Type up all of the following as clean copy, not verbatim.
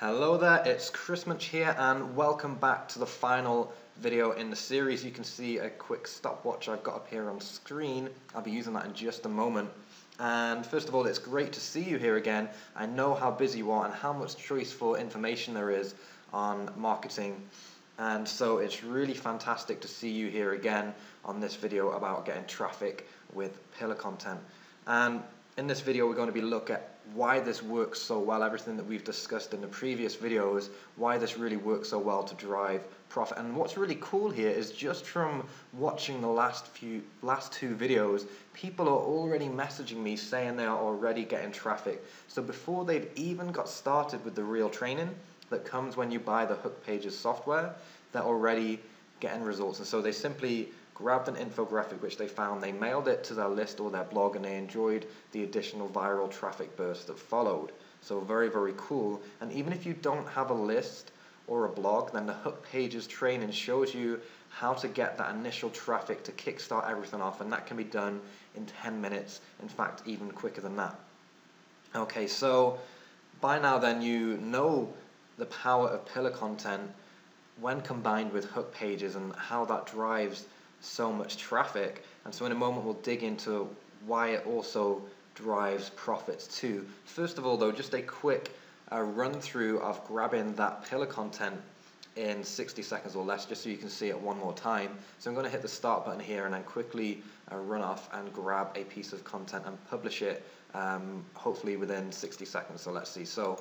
Hello there, it's Chris Munch here and welcome back to the final video in the series. You can see a quick stopwatch I've got up here on screen. I'll be using that in just a moment. And first of all, it's great to see you here again. I know how busy you are and how much choiceful information there is on marketing. And so it's really fantastic to see you here again on this video about getting traffic with pillar content. And in this video, we're going to be looking at why this works so well, everything that we've discussed in the previous videos, why this really works so well to drive profit. And what's really cool here is just from watching the last two videos, people are already messaging me saying they are already getting traffic. So before they've even got started with the real training that comes when you buy the Hookpages software, they're already getting results. And so they simply grabbed an infographic which they found, they mailed it to their list or their blog, and they enjoyed the additional viral traffic burst that followed. So very, very cool. And even if you don't have a list or a blog, then the Hookpages training shows you how to get that initial traffic to kickstart everything off, and that can be done in 10 minutes, in fact even quicker than that. Okay, so by now then you know the power of pillar content when combined with Hookpages and how that drives so much traffic. And so in a moment we'll dig into why it also drives profits too. First of all though, just a quick run through of grabbing that pillar content in 60 seconds or less, just so you can see it one more time. So I'm going to hit the start button here and then quickly run off and grab a piece of content and publish it, hopefully within 60 seconds. So let's see. So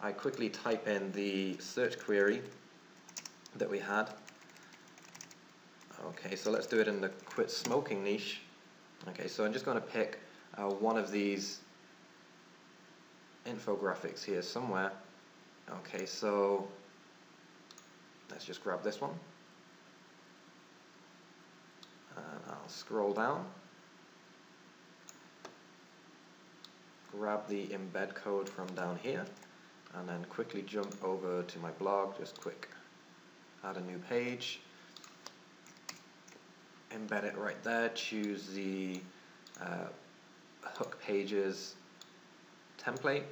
I quickly type in the search query that we had. Okay, so let's do it in the quit smoking niche. Okay, so I'm just going to pick one of these infographics here somewhere. Okay, so let's just grab this one. And I'll scroll down. Grab the embed code from down here. And then quickly jump over to my blog, just quick add a new page. Embed it right there, choose the Hookpages template,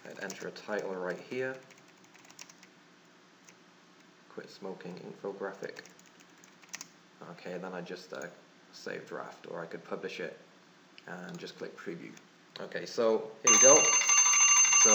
and enter a title right here, quit smoking infographic. Okay, then I just save draft, or I could publish it and just click preview. Okay, so here we go. So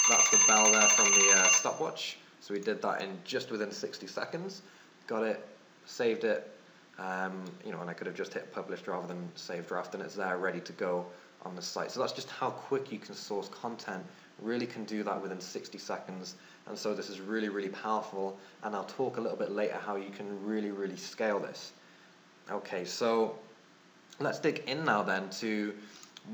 that's the bell there from the stopwatch. So we did that in just within 60 seconds, got it, saved it, and I could have just hit publish rather than save draft, and it's there ready to go on the site. So that's just how quick you can source content, really can do that within 60 seconds, and so this is really, really powerful, and I'll talk a little bit later how you can really, really scale this. Okay, so let's dig in now then to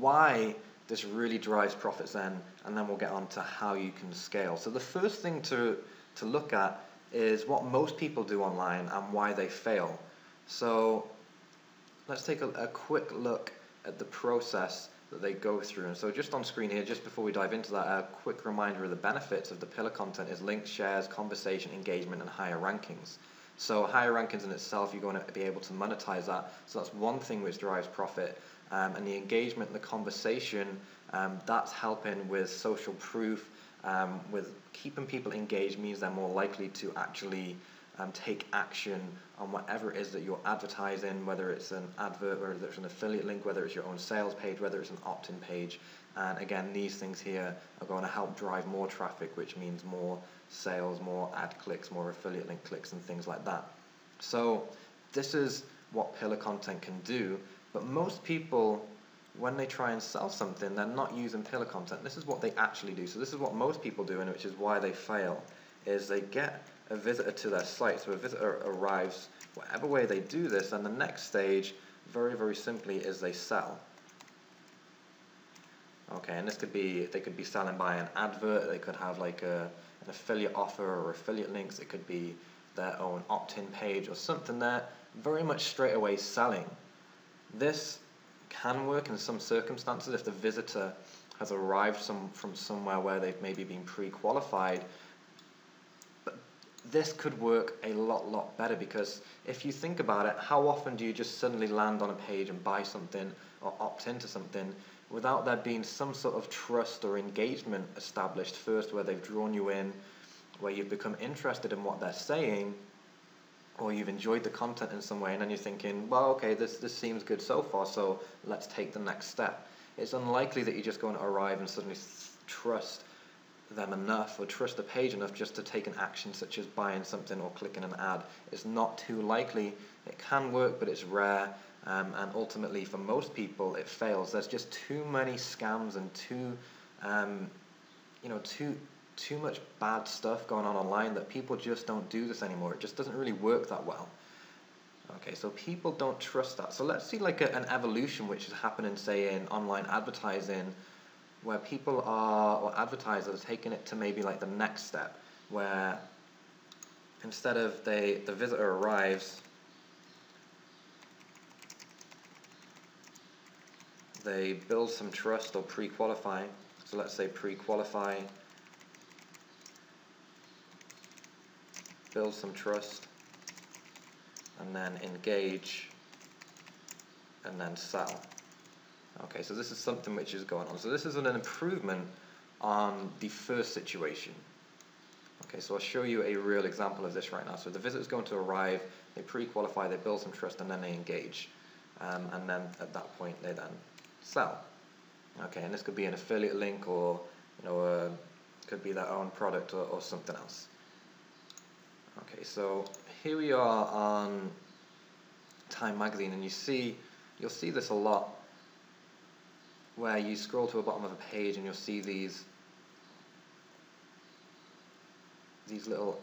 why this really drives profits then, and then we'll get on to how you can scale. So the first thing to look at is what most people do online and why they fail. So let's take a quick look at the process that they go through. And so just on screen here, just before we dive into that, a quick reminder of the benefits of the pillar content is links, shares, conversation, engagement, and higher rankings. So higher rankings in itself, you're going to be able to monetize that. So that's one thing which drives profit. And the engagement and the conversation, that's helping with social proof, with keeping people engaged means they're more likely to actually take action on whatever it is that you're advertising, whether it's an advert, whether it's an affiliate link, whether it's your own sales page, whether it's an opt-in page. And again, these things here are going to help drive more traffic, which means more sales, more ad clicks, more affiliate link clicks, and things like that. So this is what pillar content can do, but most people, when they try and sell something, they're not using pillar content. This is what they actually do. So this is what most people do, and which is why they fail, is they get a visitor to their site. So a visitor arrives, whatever way they do this, and the next stage, very, very simply, is they sell. Okay, and this could be, they could be selling by an advert, they could have like an affiliate offer or affiliate links, it could be their own opt-in page or something there, very much straight away selling. This can work in some circumstances if the visitor has arrived from somewhere where they've maybe been pre-qualified, but this could work a lot better, because if you think about it, how often do you just suddenly land on a page and buy something or opt into something without there being some sort of trust or engagement established first, where they've drawn you in, where you've become interested in what they're saying, or you've enjoyed the content in some way, and then you're thinking, well, okay, this seems good so far, so let's take the next step. It's unlikely that you're just going to arrive and suddenly trust them enough, or trust the page enough, just to take an action such as buying something or clicking an ad. It's not too likely. It can work, but it's rare, and ultimately for most people it fails. There's just too many scams and too much bad stuff going on online that people just don't do this anymore. It just doesn't really work that well. Okay, so people don't trust that. So let's see like an evolution which is happening, say, in online advertising, where people are, or advertisers, taking it to maybe like the next step, where instead of the visitor arrives, they build some trust or pre-qualify. So let's say pre-qualify, build some trust, and then engage, and then sell. Okay, so this is something which is going on. So this is an improvement on the first situation. Okay, so I'll show you a real example of this right now. So the visitor's going to arrive, they pre-qualify, they build some trust, and then they engage. And then at that point they then sell. Okay, and this could be an affiliate link, or could be their own product, or something else. Okay, so here we are on Time magazine, and you'll see this a lot, where you scroll to the bottom of a page and you'll see these little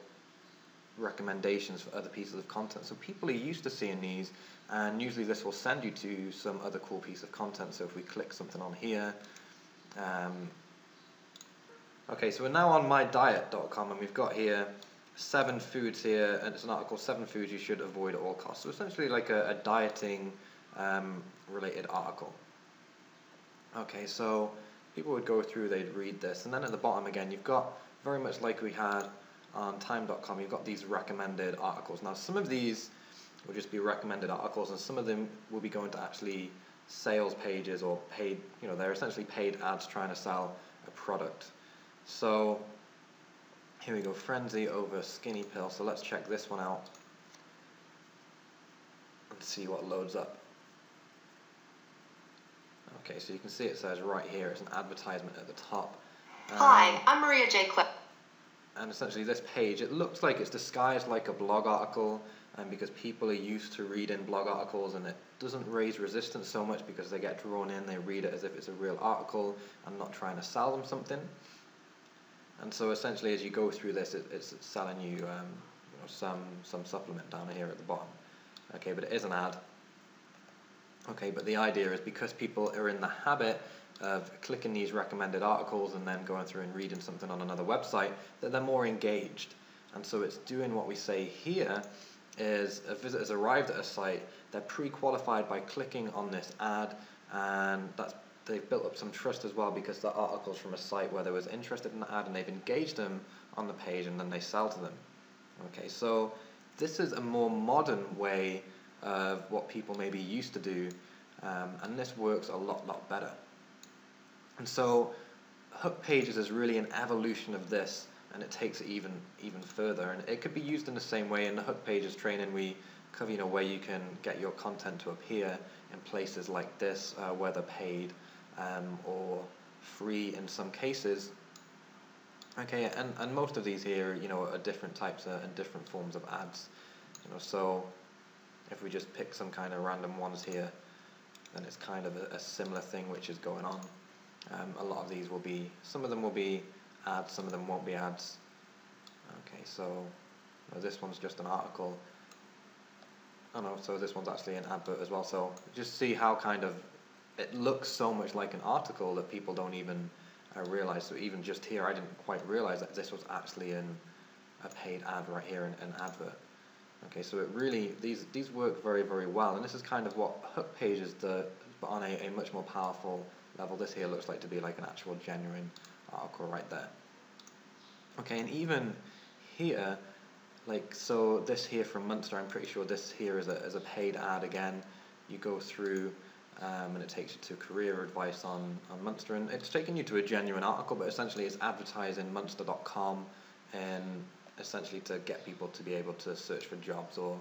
recommendations for other pieces of content. So people are used to seeing these, and usually this will send you to some other cool piece of content. So if we click something on here, okay, so we're now on mydiet.com, and we've got here 7 foods here, and it's an article, 7 foods you should avoid at all costs. So essentially like a dieting related article. Okay, so people would go through, they'd read this, and then at the bottom again, you've got, very much like we had on time.com, you've got these recommended articles. Now some of these will just be recommended articles, and some of them will be going to actually sales pages, or paid, they're essentially paid ads trying to sell a product. So here we go, frenzy over skinny pill. So let's check this one out and see what loads up. Okay, so you can see it says right here, it's an advertisement at the top. Hi, I'm Maria J. Clip. And essentially this page, it looks like it's disguised like a blog article, and because people are used to reading blog articles, and it doesn't raise resistance so much because they get drawn in, they read it as if it's a real article and not trying to sell them something. And so essentially as you go through this, it's selling you some supplement down here at the bottom. Okay, but it is an ad. Okay, but the idea is, because people are in the habit of clicking these recommended articles and then going through and reading something on another website, that they're more engaged. And so it's doing what we say here is, a visitor's arrived at a site, they're pre-qualified by clicking on this ad, and they've built up some trust as well, because the article's from a site where they was interested in the ad and they've engaged them on the page, and then they sell to them. Okay, so this is a more modern way of what people maybe used to do, and this works a lot better. And so Hookpages is really an evolution of this, and it takes it even further, and it could be used in the same way. In the Hookpages training we cover where you can get your content to appear in places like this, whether paid or free in some cases. Okay, and most of these here are different types and different forms of ads. So if we just pick some kind of random ones here, then it's kind of a similar thing which is going on. A lot of these will be, some of them will be ads, some of them won't be ads. Okay, so this one's just an article. Oh no, so this one's actually an advert as well. So just see how kind of it looks so much like an article that people don't even realize. So even just here, I didn't quite realize that this was actually a paid ad right here, an advert. Okay, so it really, these work very well, and this is kind of what Hookpages does, but on a much more powerful level. This here looks like to be like an actual genuine article right there. Okay, and even here, like, so this here from Munster, I'm pretty sure this here is a paid ad again. You go through and it takes you to career advice on Munster, and it's taking you to a genuine article, but essentially it's advertising Munster.com and essentially to get people to be able to search for jobs or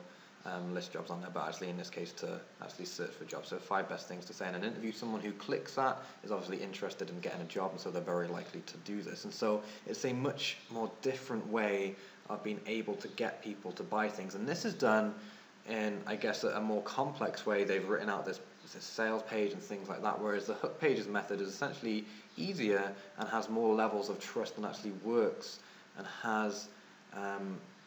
list jobs on there, but actually in this case to actually search for jobs. So 5 best things to say in an interview. Someone who clicks that is obviously interested in getting a job, and so they're very likely to do this. And so it's a much more different way of being able to get people to buy things. And this is done in, I guess, a more complex way. They've written out this sales page and things like that, whereas the Hookpages method is essentially easier and has more levels of trust and actually works and has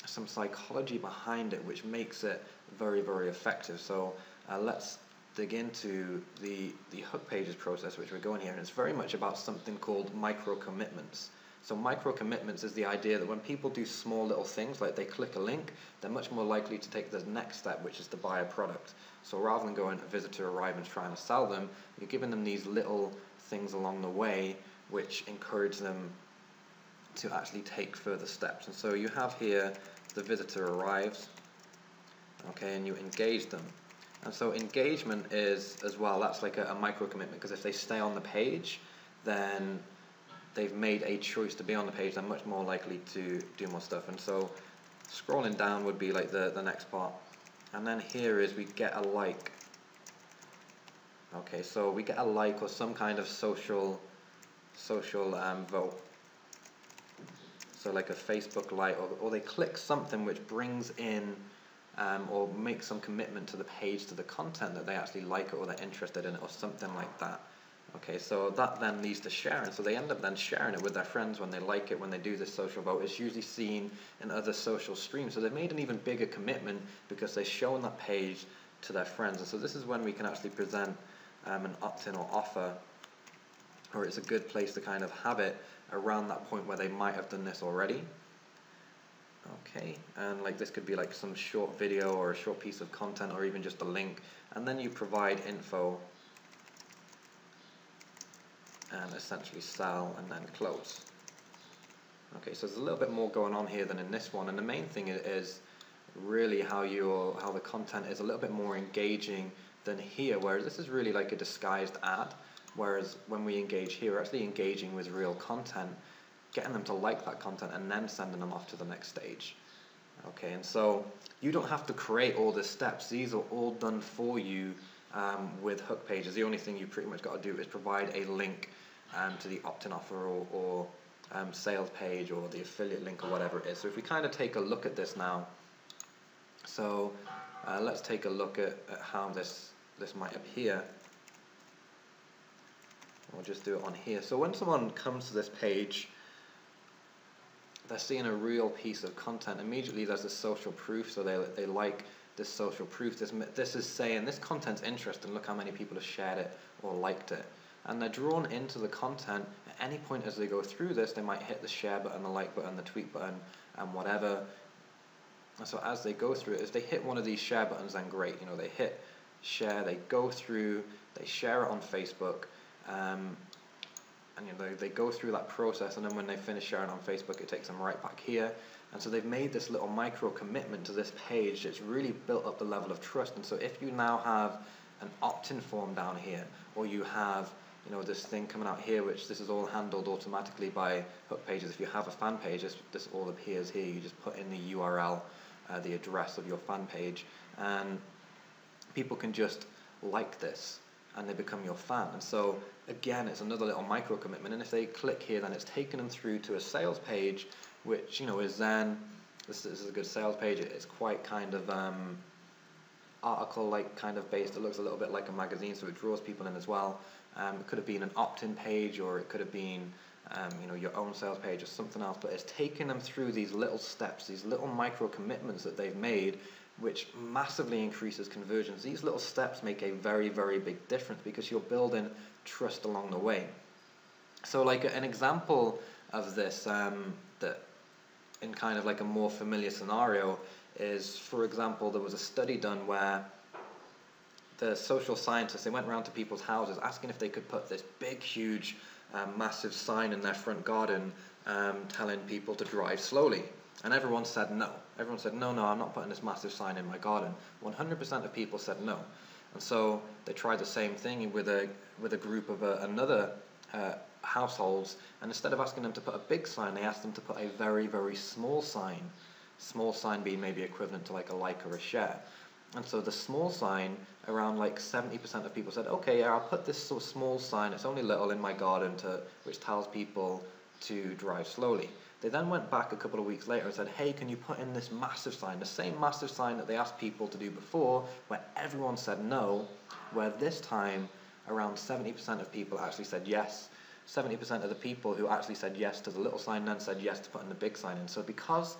some psychology behind it, which makes it very, very effective. So let's dig into the Hookpages process, which we're going here, and it's very much about something called micro commitments. So micro commitments is the idea that when people do small little things, like they click a link, they're much more likely to take the next step, which is to buy a product. So rather than going a visitor arrive and trying to sell them, you're giving them these little things along the way which encourage them to actually take further steps. And so you have here the visitor arrives, okay, and you engage them. And so engagement is, as well, that's like a micro commitment, because if they stay on the page, then they've made a choice to be on the page. They're much more likely to do more stuff. And so scrolling down would be like the next part. And then here is we get a like. Okay, so we get a like or some kind of social vote. So like a Facebook like, or they click something which brings in or makes some commitment to the page, to the content, that they actually like it or they're interested in it or something like that. Okay, so that then leads to sharing. So they end up then sharing it with their friends when they like it, when they do this social vote. It's usually seen in other social streams. So they've made an even bigger commitment because they've shown that page to their friends. And so this is when we can actually present an opt-in or offer, or it's a good place to kind of have it around that point where they might have done this already. Okay, and like this could be like some short video or a short piece of content or even just a link. And then you provide info and essentially sell and then close. Okay, so there's a little bit more going on here than in this one, and the main thing is really how the content is a little bit more engaging than here, whereas this is really like a disguised ad, whereas when we engage here, we're actually engaging with real content, getting them to like that content and then sending them off to the next stage. Okay, and so you don't have to create all the steps. These are all done for you with Hookpages. The only thing you pretty much got to do is provide a link to the opt-in offer or sales page or the affiliate link or whatever it is. So if we kind of take a look at this now, so let's take a look at how this might appear. We'll just do it on here. So when someone comes to this page, they're seeing a real piece of content. Immediately there's a social proof, so they like this social proof. This is saying this content's interesting, look how many people have shared it or liked it. And they're drawn into the content. At any point as they go through this, they might hit the share button, the like button, the tweet button, and whatever. And so as they go through it, if they hit one of these share buttons, then great. You know, they hit share, they go through, they share it on Facebook, and you know, they go through that process, and then when they finish sharing on Facebook, it takes them right back here. And so they've made this little micro commitment to this page that's really built up the level of trust. And so if you now have an opt-in form down here, or you have, you know, this thing coming out here, which this is all handled automatically by Hookpages. If you have a fan page, this all appears here. You just put in the URL, the address of your fan page, and people can just like this and they become your fan. And so again, it's another little micro commitment, and if they click here, then it's taken them through to a sales page, which, you know, is then, this is a good sales page. It's quite kind of article like kind of based. It looks a little bit like a magazine, so it draws people in as well. It could have been an opt-in page, or it could have been you know, your own sales page or something else, but it's taking them through these little steps, these little micro commitments that they've made, which massively increases conversions. These little steps make a very, very big difference because you're building trust along the way. So like an example of this that in kind of like a more familiar scenario is, for example, there was a study done where the social scientists, they went around to people's houses asking if they could put this big, huge, massive sign in their front garden telling people to drive slowly. And everyone said no. Everyone said, no, I'm not putting this massive sign in my garden. 100% of people said no. And so they tried the same thing with a group of another households, and instead of asking them to put a big sign, they asked them to put a very, very small sign. Small sign being maybe equivalent to like a like or a share. And so the small sign, around like 70% of people said, okay, yeah, I'll put this sort of small sign, it's only little, in my garden, which tells people to drive slowly. They then went back a couple of weeks later and said, hey, can you put in this massive sign, the same massive sign that they asked people to do before, where everyone said no, where this time around 70% of people actually said yes. 70% of the people who actually said yes to the little sign then said yes to putting the big sign in. So because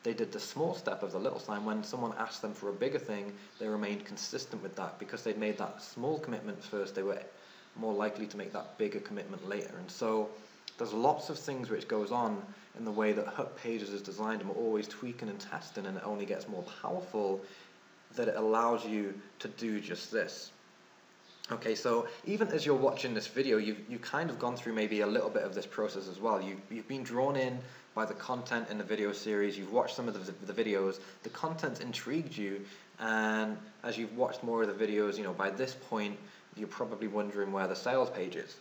they did the small step of the little sign, when someone asked them for a bigger thing, they remained consistent with that. Because they'd made that small commitment first, they were more likely to make that bigger commitment later. And so there's lots of things which goes on in the way that Hookpages is designed, and we're always tweaking and testing, and it only gets more powerful that it allows you to do just this. Okay, so even as you're watching this video, you've kind of gone through maybe a little bit of this process as well. You've been drawn in by the content in the video series, you've watched some of the videos, the content intrigued you, and as you've watched more of the videos, by this point, you're probably wondering where the sales page is.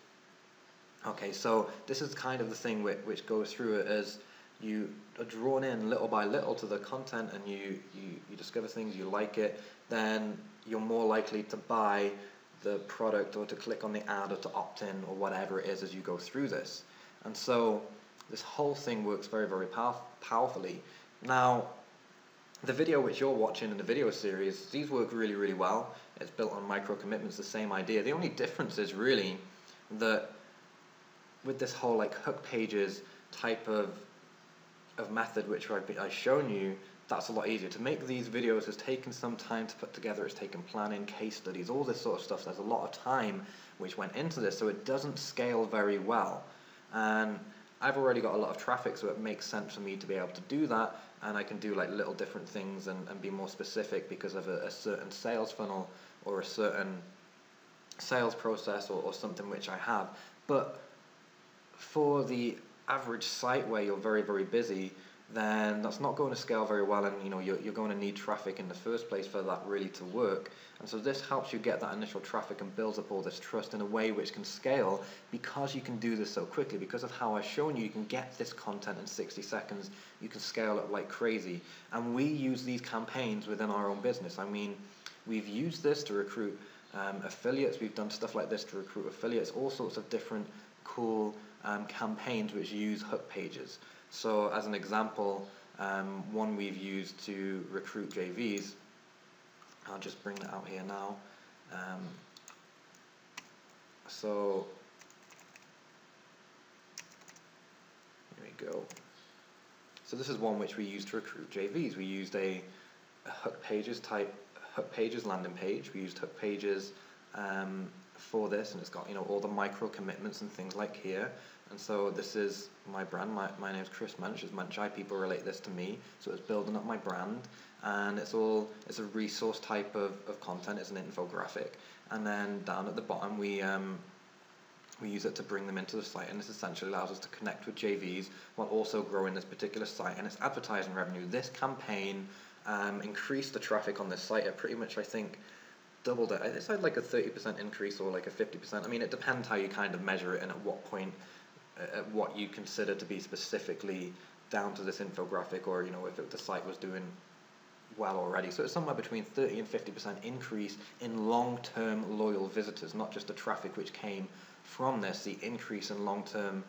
Okay, so this is kind of the thing which goes through it, as you are drawn in little by little to the content, and you discover things, you like it, then you're more likely to buy the product or to click on the ad or to opt in or whatever it is as you go through this. And so this whole thing works very, very powerfully. Now, the video which you're watching in the video series, these work really, really well. It's built on micro commitments, the same idea. The only difference is really that with this whole like Hookpages type of method which I've shown you, that's a lot easier. To make these videos has taken some time to put together. It's taken planning, case studies, all this sort of stuff. There's a lot of time which went into this, so it doesn't scale very well. And I've already got a lot of traffic, so it makes sense for me to be able to do that, and I can do like little different things and be more specific because of a certain sales funnel or a certain sales process or something which I have. But for the average site where you're very, very busy, then that's not going to scale very well, and you're going to need traffic in the first place for that really to work. And so this helps you get that initial traffic and builds up all this trust in a way which can scale, because you can do this so quickly. Because of how I've shown you can get this content in 60 seconds, you can scale it like crazy. And we use these campaigns within our own business. I mean, we've used this to recruit affiliates, we've done stuff like this to recruit affiliates, all sorts of different cool campaigns which use Hookpages. So as an example, one we've used to recruit JVs, I'll just bring that out here now. So here we go. So this is one which we used to recruit JVs. We used a Hookpages landing page. We used Hookpages for this, and it's got all the micro commitments and things like here. And so this is my brand. My name is Chris Munch. As Munchai, people relate this to me. So it's building up my brand, and it's a resource type of content. It's an infographic, and then down at the bottom we use it to bring them into the site, and this essentially allows us to connect with JVs while also growing this particular site and its advertising revenue. This campaign increased the traffic on this site. It pretty much, I think, doubled it. It's like a 30% increase or like a 50%. I mean, it depends how you kind of measure it and at what point, at what you consider to be specifically down to this infographic, or if the site was doing well already. So it's somewhere between 30 and 50% increase in long-term loyal visitors, not just the traffic which came from this, the increase in long-term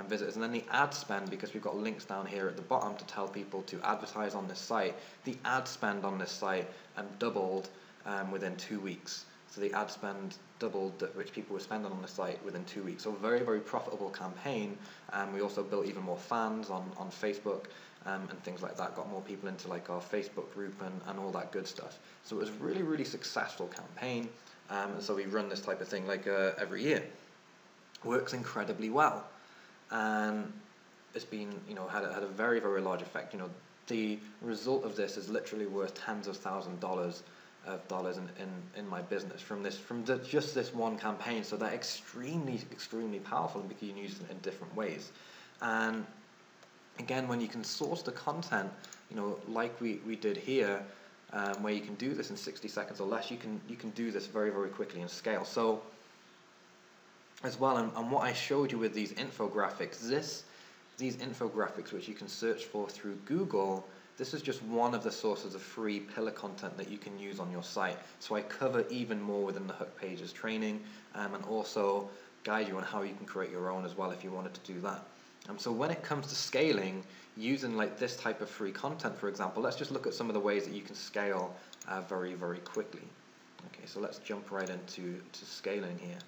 visitors. And then the ad spend, because we've got links down here at the bottom to tell people to advertise on this site, the ad spend on this site doubled within 2 weeks. So the ad spend doubled which people were spending on the site within 2 weeks. So very, very profitable campaign. We also built even more fans on Facebook and things like that. Got more people into like our Facebook group and all that good stuff. So it was a really, really successful campaign. And so we run this type of thing like every year. Works incredibly well. And it's been, had a very, very large effect. The result of this is literally worth tens of thousands of dollars in my business from just this one campaign. So they're extremely, extremely powerful, and we can use it in different ways. And again, when you can source the content, you know, like we did here, where you can do this in 60 seconds or less, you can do this very, very quickly and scale. So as well, and what I showed you with these infographics, these infographics which you can search for through Google, this is just one of the sources of free pillar content that you can use on your site. So I cover even more within the Hookpages training, and also guide you on how you can create your own as well if you wanted to do that. So when it comes to scaling, using like this type of free content, for example, let's just look at some of the ways that you can scale very, very quickly. Okay, so let's jump right into scaling here.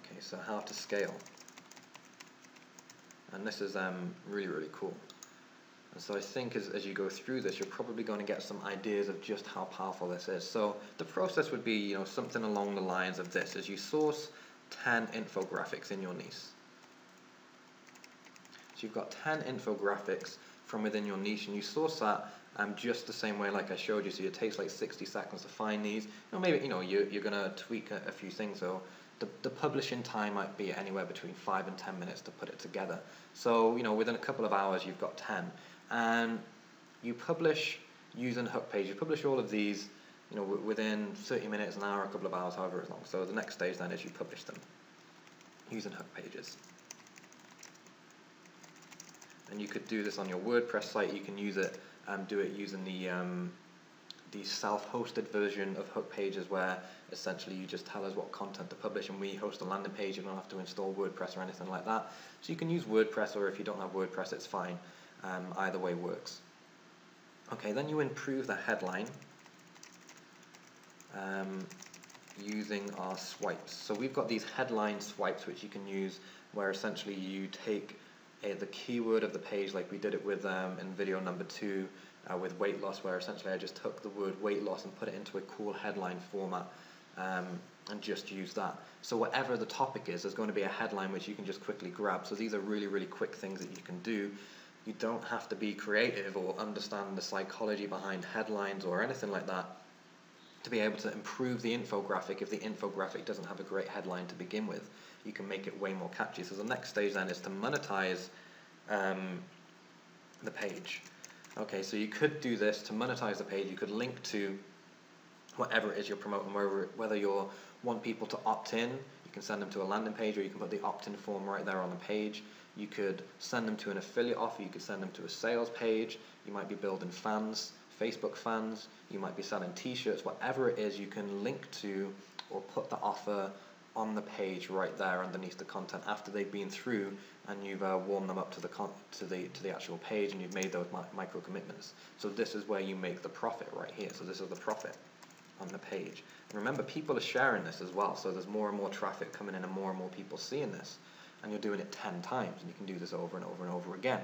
Okay, so how to scale. And this is really, really cool. And so I think as you go through this, you're probably going to get some ideas of just how powerful this is. So the process would be, you know, something along the lines of this: as you source 10 infographics in your niche. So you've got 10 infographics from within your niche, and you source that just the same way like I showed you. So it takes like 60 seconds to find these. You know, maybe you're going to tweak a few things. So the publishing time might be anywhere between 5 and 10 minutes to put it together. So within a couple of hours you've got 10, and you publish using Hookpage. You publish all of these within 30 minutes, an hour, a couple of hours, however long. So the next stage then is you publish them using Hookpages. And you could do this on your WordPress site. You can use it, do it using the self-hosted version of Hookpages, where essentially you just tell us what content to publish and we host a landing page. You don't have to install WordPress or anything like that. So you can use WordPress, or if you don't have WordPress, it's fine. Either way works. Okay, then you improve the headline using our swipes. So we've got these headline swipes which you can use, where essentially you take the keyword of the page, like we did it with in video number 2 with weight loss, where essentially I just took the word weight loss and put it into a cool headline format and just use that. So whatever the topic is, there's going to be a headline which you can just quickly grab. So these are really, really quick things that you can do. You don't have to be creative or understand the psychology behind headlines or anything like that to be able to improve the infographic. If the infographic doesn't have a great headline to begin with, you can make it way more catchy. So the next stage then is to monetize the page. Okay, so you could do this to monetize the page. You could link to whatever it is you're promoting, whether you want people to opt in, you can send them to a landing page, or you can put the opt-in form right there on the page. You could send them to an affiliate offer, you could send them to a sales page, you might be building fans, Facebook fans, you might be selling t-shirts, whatever it is, you can link to or put the offer on the page right there underneath the content after they've been through and you've warmed them up to the actual page, and you've made those micro commitments. So this is where you make the profit right here. So this is the profit on the page. And remember, people are sharing this as well, so there's more and more traffic coming in and more people seeing this, and you're doing it 10 times, and you can do this over and over and over again.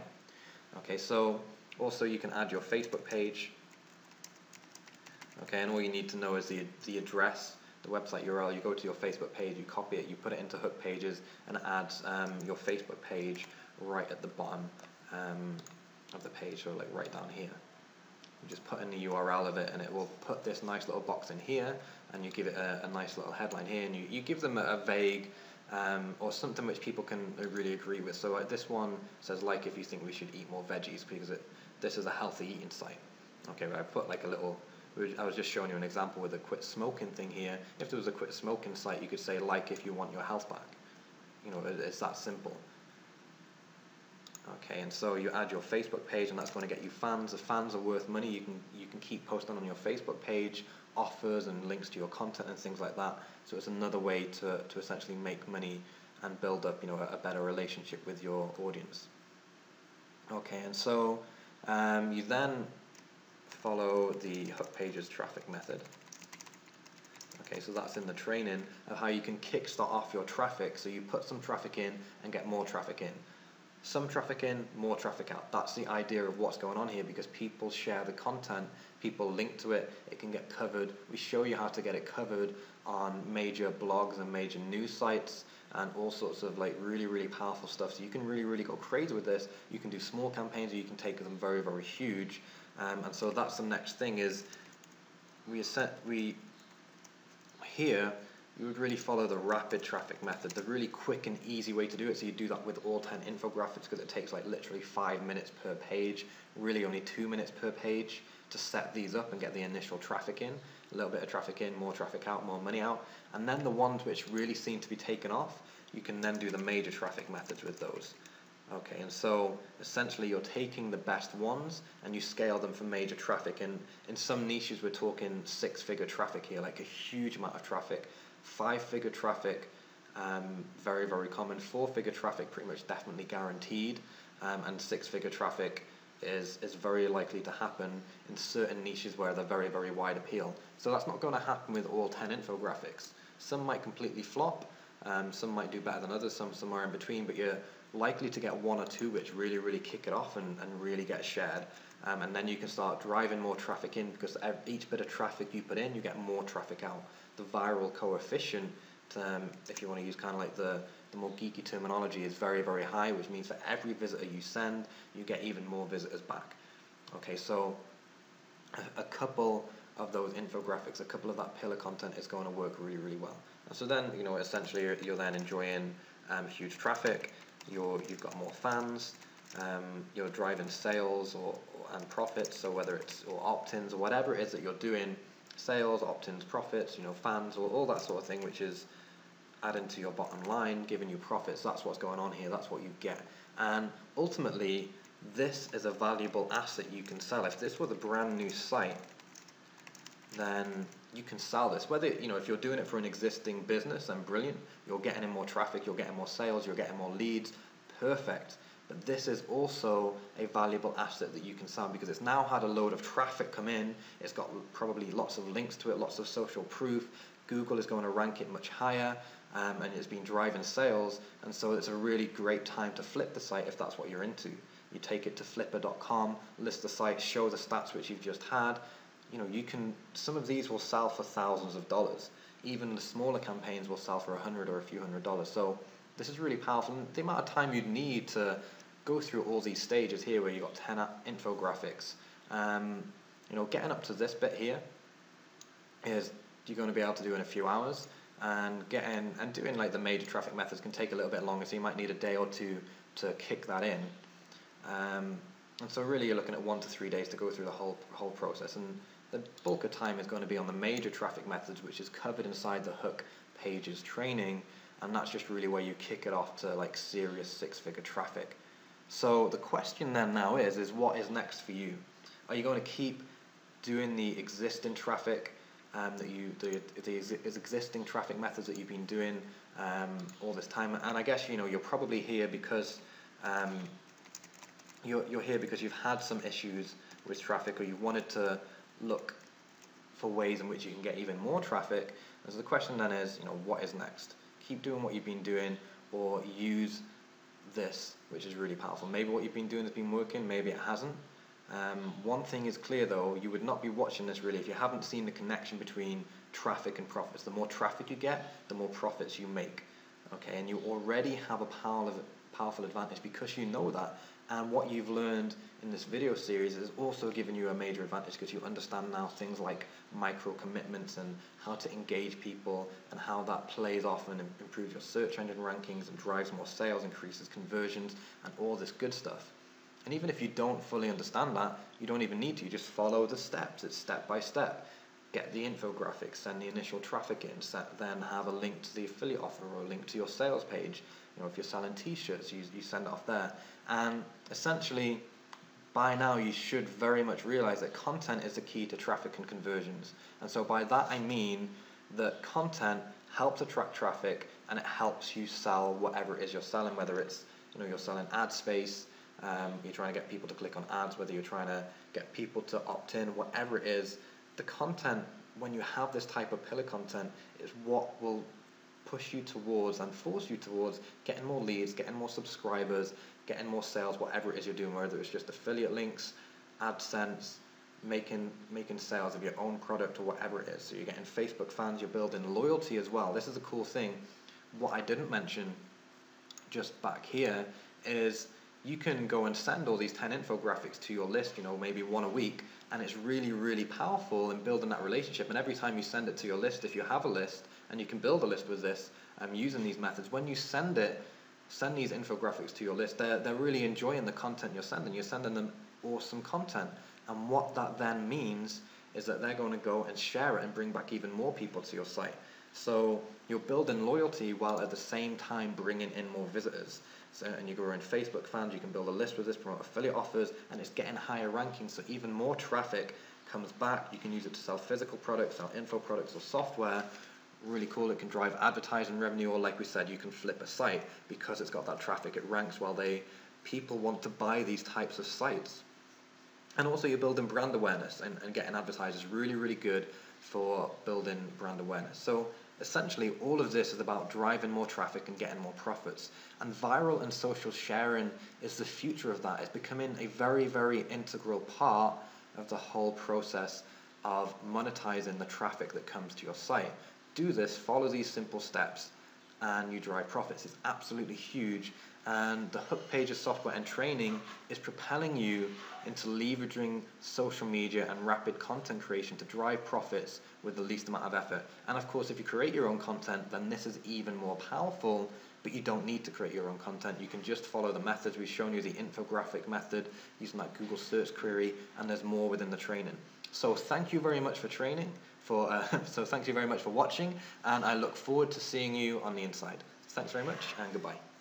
Okay, so also you can add your Facebook page. Okay, and all you need to know is the address, the website URL. You go to your Facebook page, you copy it, you put it into Hookpages, and it adds your Facebook page right at the bottom of the page, so like right down here. You just put in the URL of it, and it will put this nice little box in here, and you give it a nice little headline here, and you give them a vague or something which people can really agree with. So this one says, like, if you think we should eat more veggies, because this is a healthy eating site. Okay, but I put like a little, I was just showing you an example with a quit smoking thing here. If there was a quit smoking site, you could say, like, if you want your health back. It's that simple. Okay, and so you add your Facebook page, and that's going to get you fans. The fans are worth money. You can keep posting on your Facebook page offers and links to your content and things like that. So it's another way to essentially make money and build up a better relationship with your audience. Okay, and so you then follow the Hookpages traffic method. Okay, so that's in the training of how you can kickstart off your traffic. So you put some traffic in and get more traffic in. Some traffic in, more traffic out. That's the idea of what's going on here, because people share the content, people link to it, it can get covered. We show you how to get it covered on major blogs and major news sites and all sorts of like really, really powerful stuff. So you can really, really go crazy with this. You can do small campaigns, or you can take them very, very huge. And so that's the next thing is here you would really follow the rapid traffic method, the really quick and easy way to do it. So you do that with all 10 infographics because it takes like literally 5 minutes per page, really only 2 minutes per page to set these up and get the initial traffic in, a little bit of traffic in, more traffic out, more money out. And then the ones which really seem to be taken off, you can then do the major traffic methods with those. Okay, and so essentially you're taking the best ones and you scale them for major traffic. And in some niches we're talking 6-figure traffic here, like a huge amount of traffic. 5-figure traffic, very, very common. 4-figure traffic, pretty much definitely guaranteed. And 6-figure traffic is very likely to happen in certain niches where they're very, very wide appeal. So that's not going to happen with all 10 infographics. Some might completely flop, some might do better than others, some somewhere in between, but you're likely to get 1 or 2 which really, really kick it off and really get shared. And then you can start driving more traffic in, because each bit of traffic you put in, you get more traffic out. The viral coefficient, if you want to use kind of like the more geeky terminology, is very, very high, which means for every visitor you send, you get even more visitors back. Okay, so a couple of those infographics, a couple of that pillar content is going to work really, really well. And so then, essentially you're then enjoying huge traffic, you've got more fans, you're driving sales and profits, so whether it's or opt-ins or whatever it is that you're doing, sales, opt-ins, profits, fans, or all that sort of thing, which is adding to your bottom line, giving you profits. That's what's going on here, that's what you get. And ultimately, this is a valuable asset you can sell. If this was a brand new site, then you can sell this. Whether, if you're doing it for an existing business, then brilliant. You're getting in more traffic, you're getting more sales, you're getting more leads, perfect. But this is also a valuable asset that you can sell because it's now had a load of traffic come in. It's got probably lots of links to it, lots of social proof. Google is going to rank it much higher, and it's been driving sales. And so it's a really great time to flip the site if that's what you're into. You take it to flipper.com, list the site, show the stats which you've just had. Some of these will sell for thousands of dollars. Even the smaller campaigns will sell for $100 or a few $100s. So this is really powerful. And the amount of time you'd need to go through all these stages here where you've got 10 infographics, getting up to this bit here is you're going to be able to do in a few hours, and doing like the major traffic methods can take a little bit longer, so you might need a day or two to kick that in. And so really you're looking at 1 to 3 days to go through the whole process, and the bulk of time is going to be on the major traffic methods, which is covered inside the Hookpages training, and that's just really where you kick it off to like serious 6-figure traffic. So the question then now is what is next for you? Are you going to keep doing the existing traffic the existing traffic methods that you've been doing all this time? And I guess you're probably here because you're here because you've had some issues with traffic, or you wanted to look for ways in which you can get even more traffic. And so the question then is, what is next? Keep doing what you've been doing, or use this, which is really powerful. Maybe what you've been doing has been working, maybe it hasn't. One thing is clear though, you would not be watching this really if you haven't seen the connection between traffic and profits. The more traffic you get, the more profits you make. Okay, and you already have a powerful advantage because you know that. And what you've learned in this video series is also giving you a major advantage because you understand now things like micro commitments and how to engage people and how that plays off and improves your search engine rankings and drives more sales, increases conversions, and all this good stuff. And even if you don't fully understand that, you don't even need to. You just follow the steps. It's step by step. Get the infographics, send the initial traffic in, then have a link to the affiliate offer or a link to your sales page. If you're selling t-shirts, you send it off there. And essentially, by now you should very much realize that content is the key to traffic and conversions. And so by that I mean that content helps attract traffic and it helps you sell whatever it is you're selling, whether it's you're selling ad space, you're trying to get people to click on ads, whether you're trying to get people to opt in, whatever it is, the content, when you have this type of pillar content, is what will push you towards and force you towards getting more leads, getting more subscribers, getting more sales, whatever it is you're doing, whether it's just affiliate links, AdSense, making sales of your own product or whatever it is. So you're getting Facebook fans, you're building loyalty as well. This is a cool thing. What I didn't mention just back here is you can go and send all these 10 infographics to your list, maybe 1 a week, and it's really, really powerful in building that relationship. And every time you send it to your list, if you have a list, And you can build a list with this using these methods. When you send these infographics to your list, they're really enjoying the content you're sending. You're sending them awesome content. And what that then means is that they're going to go and share it and bring back even more people to your site. So you're building loyalty while at the same time bringing in more visitors. So, and you're growing Facebook fans, you can build a list with this, promote affiliate offers, and it's getting higher rankings, so even more traffic comes back. You can use it to sell physical products, sell info products or software. Really cool. It can drive advertising revenue, or like we said, you can flip a site because it's got that traffic. It ranks while people want to buy these types of sites. And also you're building brand awareness, and getting advertisers really, really good for building brand awareness. So essentially all of this is about driving more traffic and getting more profits. And viral and social sharing is the future of that. It's becoming a very, very integral part of the whole process of monetizing the traffic that comes to your site. Do this, follow these simple steps, and you drive profits. It's absolutely huge. And the Hookpages software and training is propelling you into leveraging social media and rapid content creation to drive profits with the least amount of effort. And of course, if you create your own content, then this is even more powerful, but you don't need to create your own content. You can just follow the methods. We've shown you the infographic method using that Google search query, and there's more within the training. So thank you very much for thank you very much for watching, and I look forward to seeing you on the inside. Thanks very much, and goodbye.